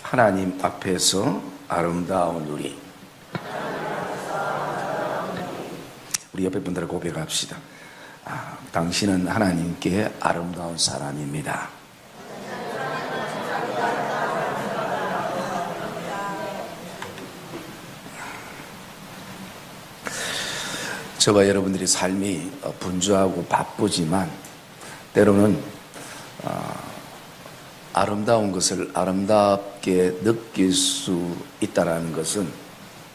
하나님 앞에서 아름다운 우리 옆에 분들을 고백합시다. 당신은 하나님께 아름다운 사람입니다. 저와 여러분들의 삶이 분주하고 바쁘지만 때로는 아름다운 것을 아름답게 느낄 수 있다는 것은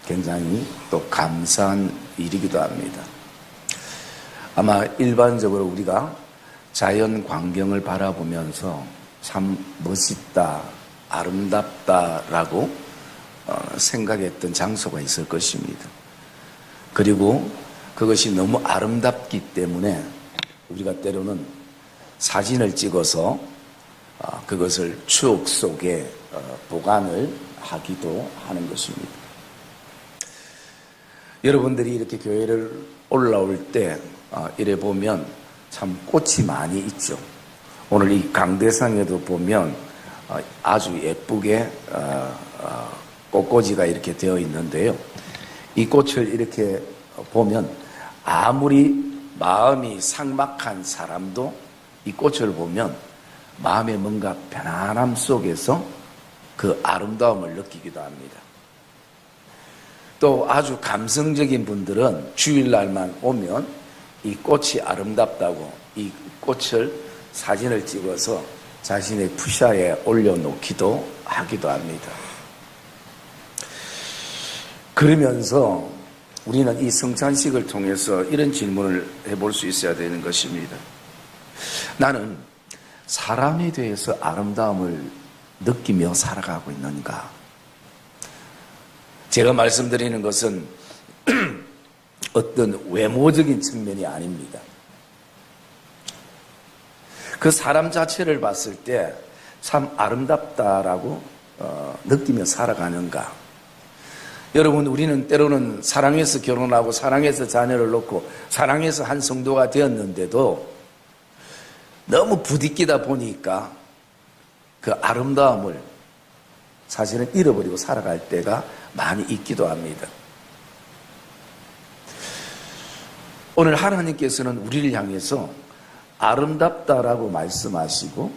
굉장히 또 감사한 일이기도 합니다. 아마 일반적으로 우리가 자연 광경을 바라보면서 참 멋있다, 아름답다라고 생각했던 장소가 있을 것입니다. 그리고 그것이 너무 아름답기 때문에 우리가 때로는 사진을 찍어서 그것을 추억 속에 보관을 하기도 하는 것입니다. 여러분들이 이렇게 교회를 올라올 때 이래 보면 참 꽃이 많이 있죠. 오늘 이 강대상에도 보면 아주 예쁘게 꽃꽂이가 이렇게 되어 있는데요. 이 꽃을 이렇게 보면 아무리 마음이 삭막한 사람도 이 꽃을 보면 마음의 뭔가 편안함 속에서 그 아름다움을 느끼기도 합니다. 또 아주 감성적인 분들은 주일날만 오면 이 꽃이 아름답다고 이 꽃을 사진을 찍어서 자신의 푸샤에 올려놓기도 하기도 합니다. 그러면서 우리는 이 성찬식을 통해서 이런 질문을 해볼 수 있어야 되는 것입니다. 나는 사람에 대해서 아름다움을 느끼며 살아가고 있는가? 제가 말씀드리는 것은 어떤 외모적인 측면이 아닙니다. 그 사람 자체를 봤을 때 참 아름답다라고 느끼며 살아가는가? 여러분, 우리는 때로는 사랑해서 결혼하고 사랑해서 자녀를 낳고 사랑해서 한 성도가 되었는데도 너무 부딪히다 보니까 그 아름다움을 사실은 잃어버리고 살아갈 때가 많이 있기도 합니다. 오늘 하나님께서는 우리를 향해서 아름답다라고 말씀하시고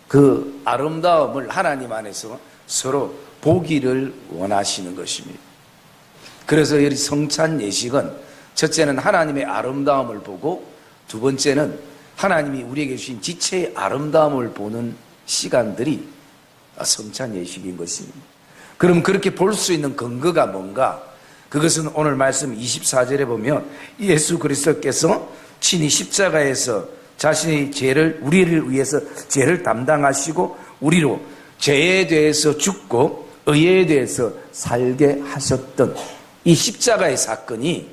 그 아름다움을 하나님 안에서 서로 보기를 원하시는 것입니다. 그래서 이 성찬 예식은 첫째는 하나님의 아름다움을 보고 두 번째는 하나님이 우리에게 주신 지체의 아름다움을 보는 시간들이 성찬 예식인 것입니다. 그럼 그렇게 볼 수 있는 근거가 뭔가? 그것은 오늘 말씀 24절에 보면 예수 그리스도께서 친히 십자가에서 자신의 죄를 우리를 위해서 죄를 담당하시고 우리로 죄에 대해서 죽고 의에 대해서 살게 하셨던 이 십자가의 사건이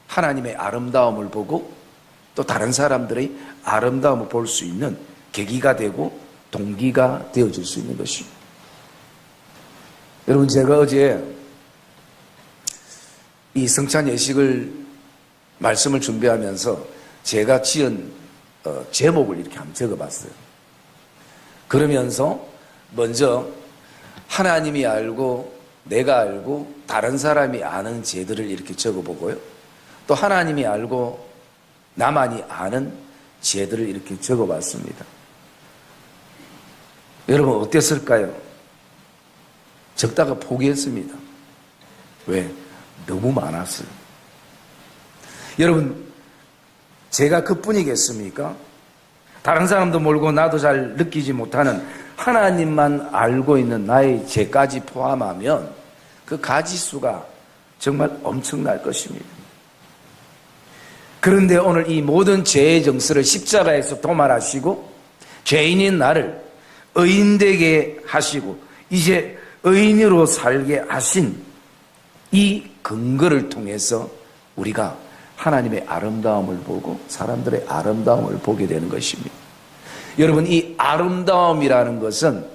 하나님의 아름다움을 보고 또 다른 사람들의 아름다움을 볼 수 있는 계기가 되고 동기가 되어줄 수 있는 것입니다. 여러분, 제가 어제 이 성찬 예식을 말씀을 준비하면서 제가 지은 제목을 이렇게 한번 적어봤어요. 그러면서 먼저 하나님이 알고 내가 알고 다른 사람이 아는 죄들을 이렇게 적어보고요. 또 하나님이 알고 나만이 아는 죄들을 이렇게 적어봤습니다. 여러분, 어땠을까요? 적다가 포기했습니다. 왜? 너무 많았어요. 여러분, 제가 그뿐이겠습니까? 다른 사람도 모르고 나도 잘 느끼지 못하는 하나님만 알고 있는 나의 죄까지 포함하면 그 가지수가 정말 엄청날 것입니다. 그런데 오늘 이 모든 죄의 정수를 십자가에서 도말하시고 죄인인 나를 의인되게 하시고 이제 의인으로 살게 하신 이 근거를 통해서 우리가 하나님의 아름다움을 보고 사람들의 아름다움을 보게 되는 것입니다. 여러분, 이 아름다움이라는 것은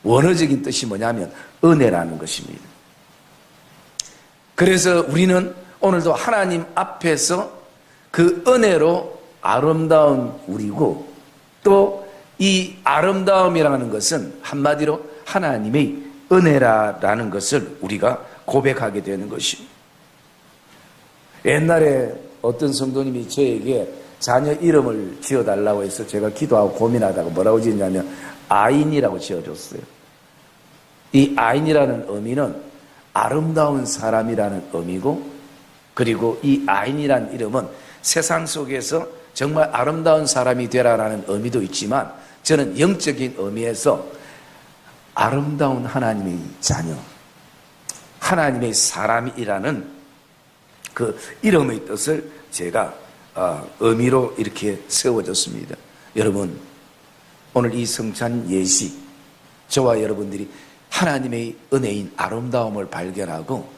원어적인 뜻이 뭐냐면 은혜라는 것입니다. 그래서 우리는 오늘도 하나님 앞에서 그 은혜로 아름다운 우리고 또 이 아름다움이라는 것은 한마디로 하나님의 은혜라는 것을 우리가 고백하게 되는 것입니다. 옛날에 어떤 성도님이 저에게 자녀 이름을 지어달라고 해서 제가 기도하고 고민하다가 뭐라고 지었냐면 아인이라고 지어줬어요. 이 아인이라는 의미는 아름다운 사람이라는 의미고, 그리고 이 아인이라는 이름은 세상 속에서 정말 아름다운 사람이 되라라는 의미도 있지만, 저는 영적인 의미에서 아름다운 하나님의 자녀, 하나님의 사람이라는 그 이름의 뜻을 제가 의미로 이렇게 세워졌습니다. 여러분, 오늘 이 성찬 예식, 저와 여러분들이 하나님의 은혜인 아름다움을 발견하고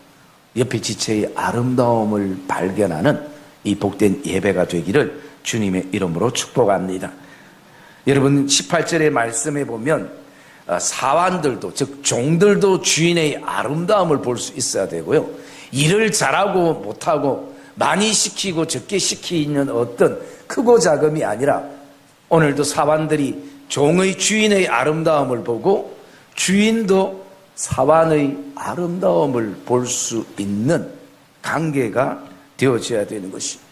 옆에 지체의 아름다움을 발견하는 이 복된 예배가 되기를 주님의 이름으로 축복합니다. 여러분, 18절의 말씀에 보면 사환들도, 즉 종들도 주인의 아름다움을 볼 수 있어야 되고요, 일을 잘하고 못하고 많이 시키고 적게 시키는 어떤 크고 작음이 아니라 오늘도 사환들이 종의 주인의 아름다움을 보고 주인도 사환의 아름다움을 볼 수 있는 관계가 되어져야 되는 것입니다.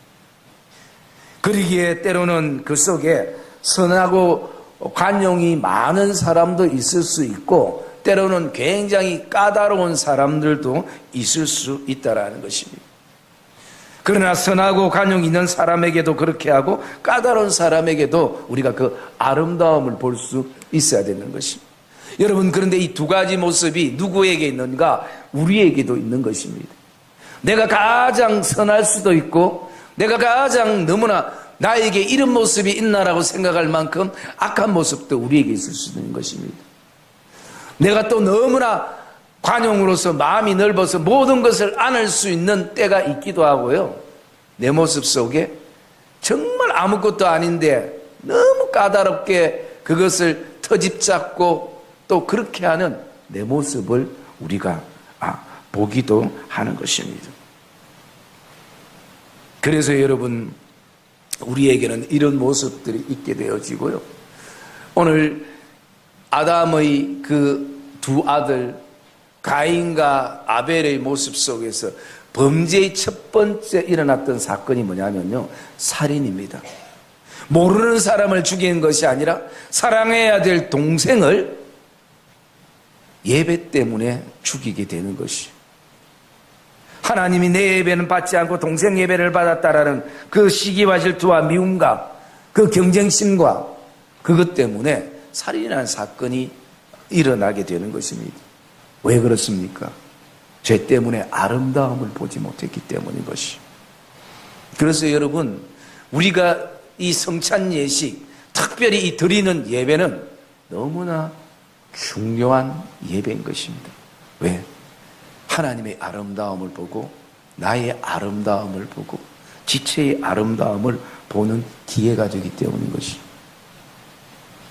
그러기에 때로는 그 속에 선하고 관용이 많은 사람도 있을 수 있고, 때로는 굉장히 까다로운 사람들도 있을 수 있다는 것입니다. 그러나 선하고 관용 있는 사람에게도 그렇게 하고 까다로운 사람에게도 우리가 그 아름다움을 볼 수 있어야 되는 것입니다. 여러분, 그런데 이 두 가지 모습이 누구에게 있는가? 우리에게도 있는 것입니다. 내가 가장 선할 수도 있고, 내가 가장 너무나 나에게 이런 모습이 있나라고 생각할 만큼 악한 모습도 우리에게 있을 수 있는 것입니다. 내가 또 너무나 관용으로서 마음이 넓어서 모든 것을 안을 수 있는 때가 있기도 하고요, 내 모습 속에 정말 아무것도 아닌데 너무 까다롭게 그것을 터집잡고 또 그렇게 하는 내 모습을 우리가 보기도 하는 것입니다. 그래서 여러분, 우리에게는 이런 모습들이 있게 되어지고요, 오늘 아담의 그 두 아들 가인과 아벨의 모습 속에서 범죄의 첫 번째 일어났던 사건이 뭐냐면요, 살인입니다. 모르는 사람을 죽이는 것이 아니라 사랑해야 될 동생을 예배 때문에 죽이게 되는 것이에요. 하나님이 내 예배는 받지 않고 동생 예배를 받았다라는 그 시기와 질투와 미움과 그 경쟁심과 그것 때문에 살인이라는 사건이 일어나게 되는 것입니다. 왜 그렇습니까? 죄 때문에 아름다움을 보지 못했기 때문인 것이죠. 그래서 여러분, 우리가 이 성찬 예식, 특별히 이 드리는 예배는 너무나 중요한 예배인 것입니다. 왜? 하나님의 아름다움을 보고 나의 아름다움을 보고 지체의 아름다움을 보는 기회가 되기 때문인 것이죠.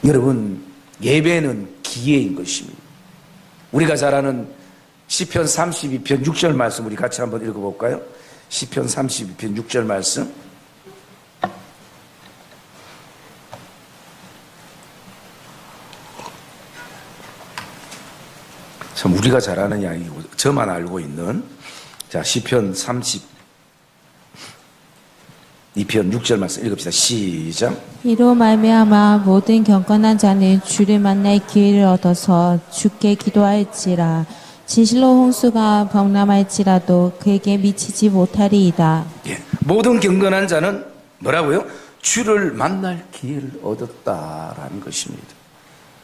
여러분, 예배는 기회인 것입니다. 우리가 잘 아는 시편 32편 6절 말씀 우리 같이 한번 읽어볼까요? 시편 32편 6절 말씀. 참 우리가 잘 아는 이야기고 저만 알고 있는, 자, 시편 32편 6절 말씀 읽읍시다. 시작. 이로 말미암아 모든 경건한 자는 주를 만날 기회를 얻어서 주께 기도할지라. 진실로 홍수가 범람할지라도 그에게 미치지 못하리이다. 예, 모든 경건한 자는 뭐라고요? 주를 만날 기회를 얻었다라는 것입니다.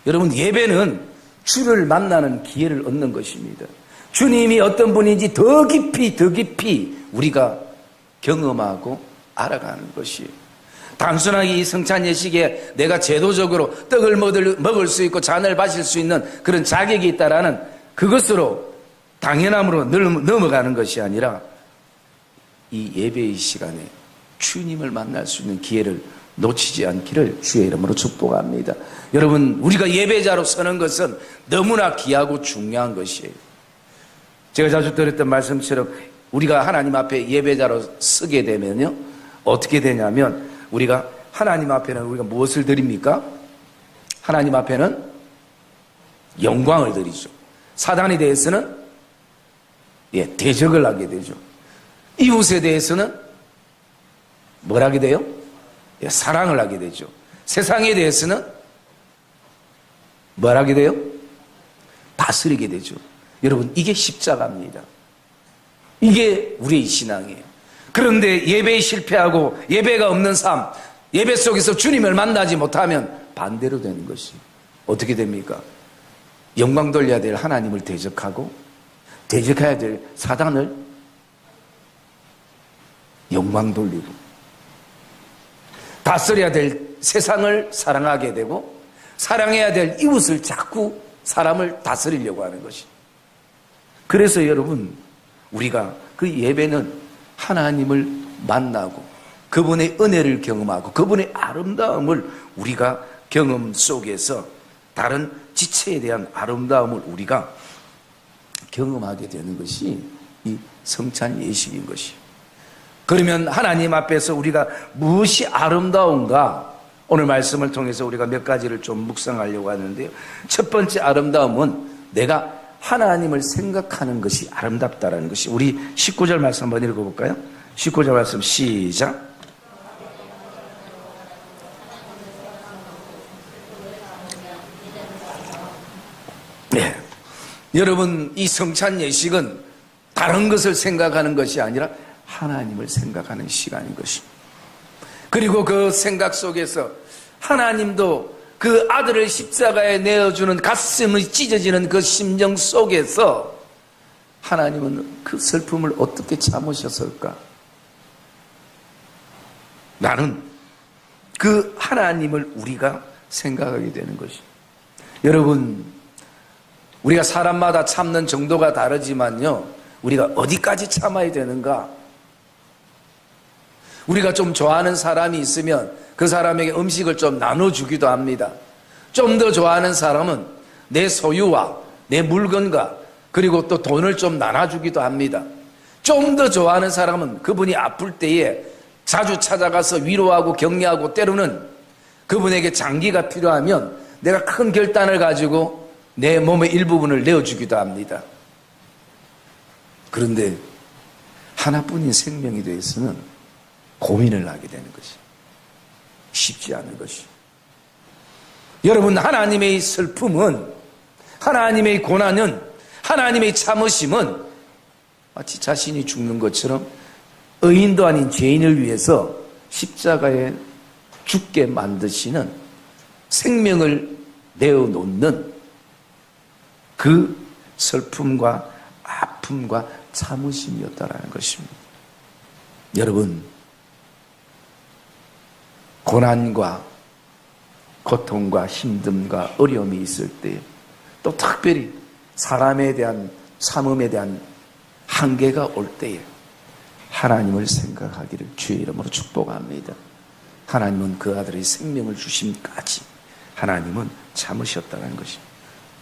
여러분, 예배는 주를 만나는 기회를 얻는 것입니다. 주님이 어떤 분인지 더 깊이 우리가 경험하고 알아가는 것이에요. 단순하게 이 성찬 예식에 내가 제도적으로 떡을 먹을 수 있고 잔을 마실 수 있는 그런 자격이 있다라는 그것으로 당연함으로 넘어가는 것이 아니라 이 예배의 시간에 주님을 만날 수 있는 기회를 놓치지 않기를 주의 이름으로 축복합니다. 여러분, 우리가 예배자로 서는 것은 너무나 귀하고 중요한 것이에요. 제가 자주 드렸던 말씀처럼 우리가 하나님 앞에 예배자로 서게 되면요, 어떻게 되냐면 우리가 하나님 앞에는 우리가 무엇을 드립니까? 하나님 앞에는 영광을 드리죠. 사단에 대해서는 대적을 하게 되죠. 이웃에 대해서는 뭘 하게 돼요? 사랑을 하게 되죠. 세상에 대해서는 뭘 하게 돼요? 다스리게 되죠. 여러분, 이게 십자가입니다. 이게 우리의 신앙이에요. 그런데 예배에 실패하고 예배가 없는 삶, 예배 속에서 주님을 만나지 못하면 반대로 되는 것이 어떻게 됩니까? 영광 돌려야 될 하나님을 대적하고 대적해야 될 사단을 영광 돌리고 다스려야 될 세상을 사랑하게 되고 사랑해야 될 이웃을 자꾸 사람을 다스리려고 하는 것이. 그래서 여러분, 우리가 그 예배는 하나님을 만나고 그분의 은혜를 경험하고 그분의 아름다움을 우리가 경험 속에서 다른 지체에 대한 아름다움을 우리가 경험하게 되는 것이 이 성찬 예식인 것이에요. 그러면 하나님 앞에서 우리가 무엇이 아름다운가? 오늘 말씀을 통해서 우리가 몇 가지를 좀 묵상하려고 하는데요. 첫 번째 아름다움은 내가 하나님을 생각하는 것이 아름답다라는 것이. 우리 19절 말씀 한번 읽어볼까요? 19절 말씀 시작. 네. 여러분, 이 성찬 예식은 다른 것을 생각하는 것이 아니라 하나님을 생각하는 시간인 것입니다. 그리고 그 생각 속에서 하나님도 그 아들을 십자가에 내어주는 가슴이 찢어지는 그 심정 속에서 하나님은 그 슬픔을 어떻게 참으셨을까? 나는 그 하나님을 우리가 생각하게 되는 것입니다. 여러분, 우리가 사람마다 참는 정도가 다르지만요, 우리가 어디까지 참아야 되는가? 우리가 좀 좋아하는 사람이 있으면 그 사람에게 음식을 좀 나눠주기도 합니다. 좀 더 좋아하는 사람은 내 소유와 내 물건과 그리고 또 돈을 좀 나눠주기도 합니다. 좀 더 좋아하는 사람은 그분이 아플 때에 자주 찾아가서 위로하고 격려하고 때로는 그분에게 장기가 필요하면 내가 큰 결단을 가지고 내 몸의 일부분을 내어주기도 합니다. 그런데 하나뿐인 생명에 대해서는 고민을 하게 되는 것이 쉽지 않은 것이. 여러분, 하나님의 슬픔은, 하나님의 고난은, 하나님의 참으심은 마치 자신이 죽는 것처럼 의인도 아닌 죄인을 위해서 십자가에 죽게 만드시는, 생명을 내어놓는 그 슬픔과 아픔과 참으심이었다라는 것입니다. 여러분, 고난과 고통과 힘듦과 어려움이 있을 때, 또 특별히 사람에 대한 참음에 대한 한계가 올 때에 하나님을 생각하기를 주의 이름으로 축복합니다. 하나님은 그 아들의 생명을 주심까지 하나님은 참으셨다는 것입니다.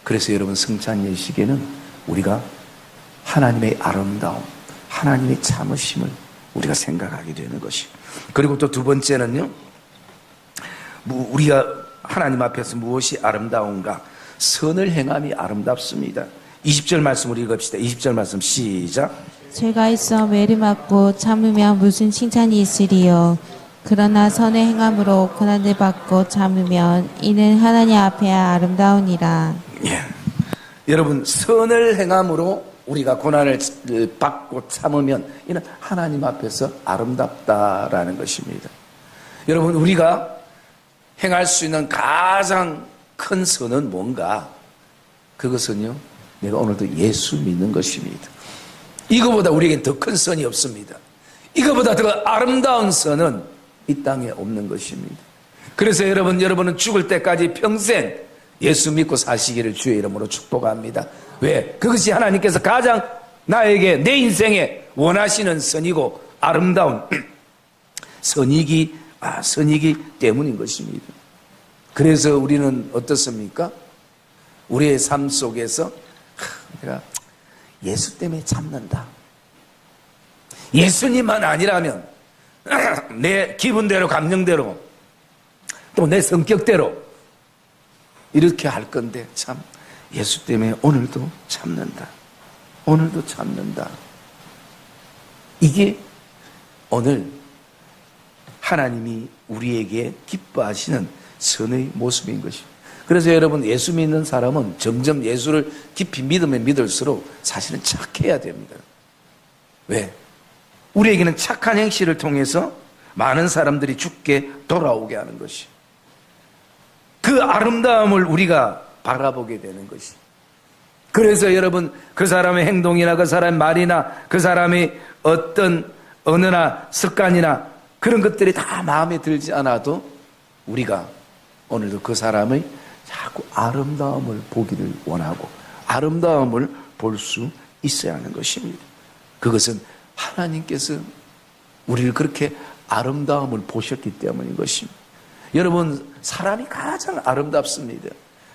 그래서 여러분, 성찬 예식에는 우리가 하나님의 아름다움, 하나님의 참으심을 우리가 생각하게 되는 것이고, 그리고 또 두 번째는요, 우리가 하나님 앞에서 무엇이 아름다운가? 선을 행함이 아름답습니다. 20절 말씀 우리 읽읍시다. 20절 말씀 시작. 죄가 있어 매를 맞고 참으면 무슨 칭찬이 있으리요. 그러나 선의 행함으로 고난을 받고 참으면 이는 하나님 앞에 아름다우니라. 예. 여러분, 선을 행함으로 우리가 고난을 받고 참으면 이는 하나님 앞에서 아름답다라는 것입니다. 여러분, 우리가 행할 수 있는 가장 큰 선은 뭔가? 그것은요, 내가 오늘도 예수 믿는 것입니다. 이거보다 우리에겐 더 큰 선이 없습니다. 이거보다 더 아름다운 선은 이 땅에 없는 것입니다. 그래서 여러분은 죽을 때까지 평생 예수 믿고 사시기를 주의 이름으로 축복합니다. 왜? 그것이 하나님께서 가장 나에게 내 인생에 원하시는 선이고 아름다운 선이기 때문인 것입니다. 그래서 우리는 어떻습니까? 우리의 삶 속에서 내가 예수 때문에 참는다. 예수님만 아니라면 내 기분대로, 감정대로, 또 내 성격대로 이렇게 할 건데 참 예수 때문에 오늘도 참는다. 오늘도 참는다. 이게 오늘 하나님이 우리에게 기뻐하시는 선의 모습인 것입니다. 그래서 여러분, 예수 믿는 사람은 점점 예수를 깊이 믿으면 믿을수록 사실은 착해야 됩니다. 왜? 우리에게는 착한 행실을 통해서 많은 사람들이 주께 돌아오게 하는 것이, 그 아름다움을 우리가 바라보게 되는 것이. 그래서 여러분, 그 사람의 행동이나 그 사람의 말이나 그 사람의 어떤 언어나 습관이나 그런 것들이 다 마음에 들지 않아도 우리가 오늘도 그 사람의 자꾸 아름다움을 보기를 원하고 아름다움을 볼 수 있어야 하는 것입니다. 그것은 하나님께서 우리를 그렇게 아름다움을 보셨기 때문인 것입니다. 여러분, 사람이 가장 아름답습니다.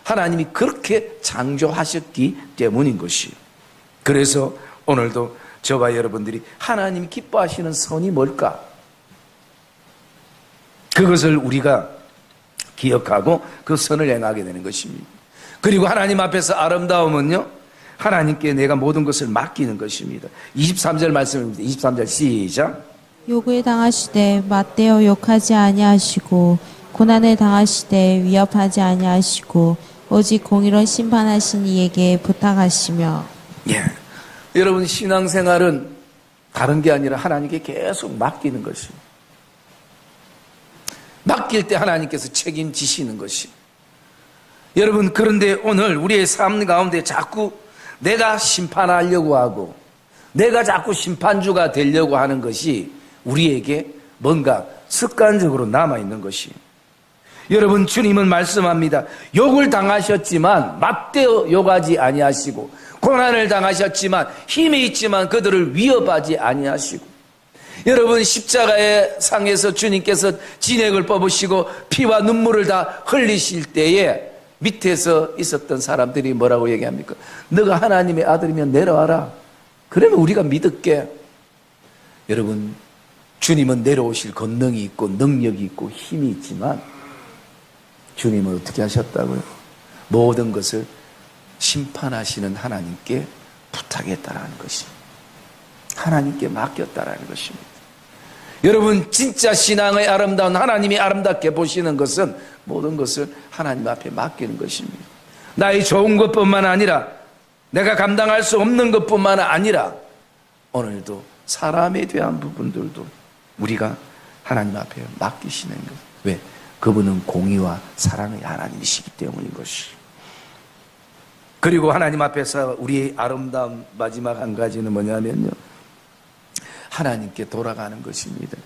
하나님이 그렇게 창조하셨기 때문인 것이에요. 그래서 오늘도 저와 여러분들이 하나님이 기뻐하시는 선이 뭘까? 그것을 우리가 기억하고 그 선을 행하게 되는 것입니다. 그리고 하나님 앞에서 아름다움은요, 하나님께 내가 모든 것을 맡기는 것입니다. 23절 말씀입니다. 23절 시작. 욕을 당하시되 맞대어 욕하지 아니하시고 고난을 당하시되 위협하지 아니하시고 오직 공의로 심판하신 이에게 부탁하시며. 예, 여러분, 신앙생활은 다른 게 아니라 하나님께 계속 맡기는 것입니다. 맡길 때 하나님께서 책임지시는 것이. 여러분, 그런데 오늘 우리의 삶 가운데 자꾸 내가 심판하려고 하고 내가 자꾸 심판주가 되려고 하는 것이 우리에게 뭔가 습관적으로 남아있는 것이. 여러분, 주님은 말씀합니다. 욕을 당하셨지만 맞대어 욕하지 아니하시고 고난을 당하셨지만 힘이 있지만 그들을 위협하지 아니하시고. 여러분, 십자가의 상에서 주님께서 진액을 뽑으시고 피와 눈물을 다 흘리실 때에 밑에서 있었던 사람들이 뭐라고 얘기합니까? 너가 하나님의 아들이면 내려와라. 그러면 우리가 믿을게. 여러분, 주님은 내려오실 권능이 있고 능력이 있고 힘이 있지만 주님은 어떻게 하셨다고요? 모든 것을 심판하시는 하나님께 부탁했다라는 것입니다. 하나님께 맡겼다라는 것입니다. 여러분, 진짜 신앙의 아름다운, 하나님이 아름답게 보시는 것은 모든 것을 하나님 앞에 맡기는 것입니다. 나의 좋은 것뿐만 아니라 내가 감당할 수 없는 것뿐만 아니라 오늘도 사람에 대한 부분들도 우리가 하나님 앞에 맡기시는 것. 왜? 그분은 공의와 사랑의 하나님이시기 때문인 것이. 그리고 하나님 앞에서 우리의 아름다운 마지막 한 가지는 뭐냐면요, 하나님께 돌아가는 것입니다.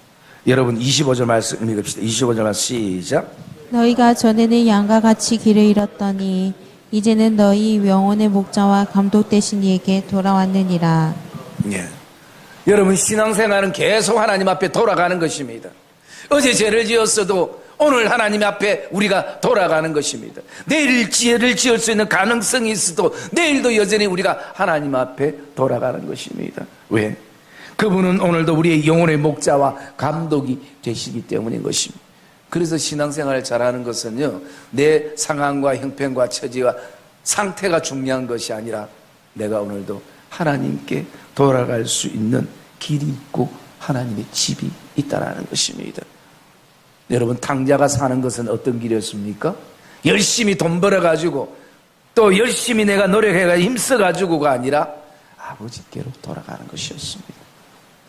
여러분, 25절 말씀 읽읍시다. 25절 말씀 시작. 너희가 전에는 양과 같이 길을 잃었더니 이제는 너희 영혼의 목자와 감독 되신 이에게 돌아왔느니라. 예. 여러분, 신앙생활은 계속 하나님 앞에 돌아가는 것입니다. 어제 죄를 지었어도 오늘 하나님 앞에 우리가 돌아가는 것입니다. 내일 죄를 지을 수 있는 가능성이 있어도 내일도 여전히 우리가 하나님 앞에 돌아가는 것입니다. 왜? 그분은 오늘도 우리의 영혼의 목자와 감독이 되시기 때문인 것입니다. 그래서 신앙생활을 잘하는 것은요, 내 상황과 형편과 처지와 상태가 중요한 것이 아니라 내가 오늘도 하나님께 돌아갈 수 있는 길이 있고 하나님의 집이 있다는 것입니다. 여러분, 탕자가 사는 것은 어떤 길이었습니까? 열심히 돈 벌어가지고 또 열심히 내가 노력해가 힘써가지고가 아니라 아버지께로 돌아가는 것이었습니다.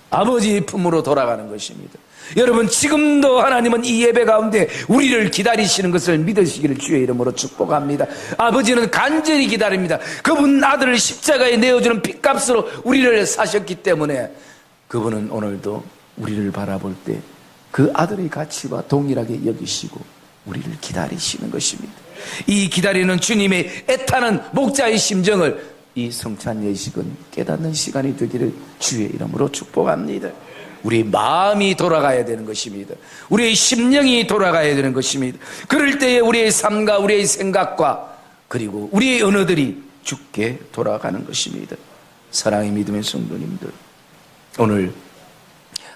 아버지 품으로 돌아가는 것입니다. 여러분, 지금도 하나님은 이 예배 가운데 우리를 기다리시는 것을 믿으시기를 주의 이름으로 축복합니다. 아버지는 간절히 기다립니다. 그분 아들을 십자가에 내어주는 핏값으로 우리를 사셨기 때문에 그분은 오늘도 우리를 바라볼 때 그 아들의 가치와 동일하게 여기시고 우리를 기다리시는 것입니다. 이 기다리는 주님의 애타는 목자의 심정을 이 성찬 예식은 깨닫는 시간이 되기를 주의 이름으로 축복합니다. 우리의 마음이 돌아가야 되는 것입니다. 우리의 심령이 돌아가야 되는 것입니다. 그럴 때에 우리의 삶과 우리의 생각과 그리고 우리의 언어들이 주께 돌아가는 것입니다. 사랑의 믿음의 성도님들, 오늘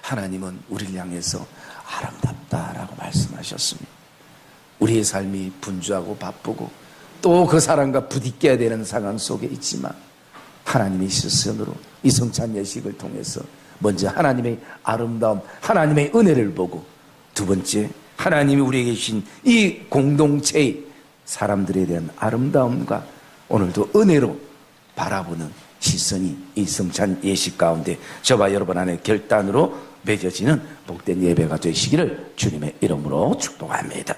하나님은 우리를 향해서 아름답다라고 말씀하셨습니다. 우리의 삶이 분주하고 바쁘고 또 그 사람과 부딪혀야 되는 상황 속에 있지만 하나님의 시선으로 이 성찬 예식을 통해서 먼저 하나님의 아름다움, 하나님의 은혜를 보고 두 번째 하나님이 우리에게 주신 이 공동체의 사람들에 대한 아름다움과 오늘도 은혜로 바라보는 시선이 이 성찬 예식 가운데 저와 여러분 안에 결단으로 맺어지는 복된 예배가 되시기를 주님의 이름으로 축복합니다.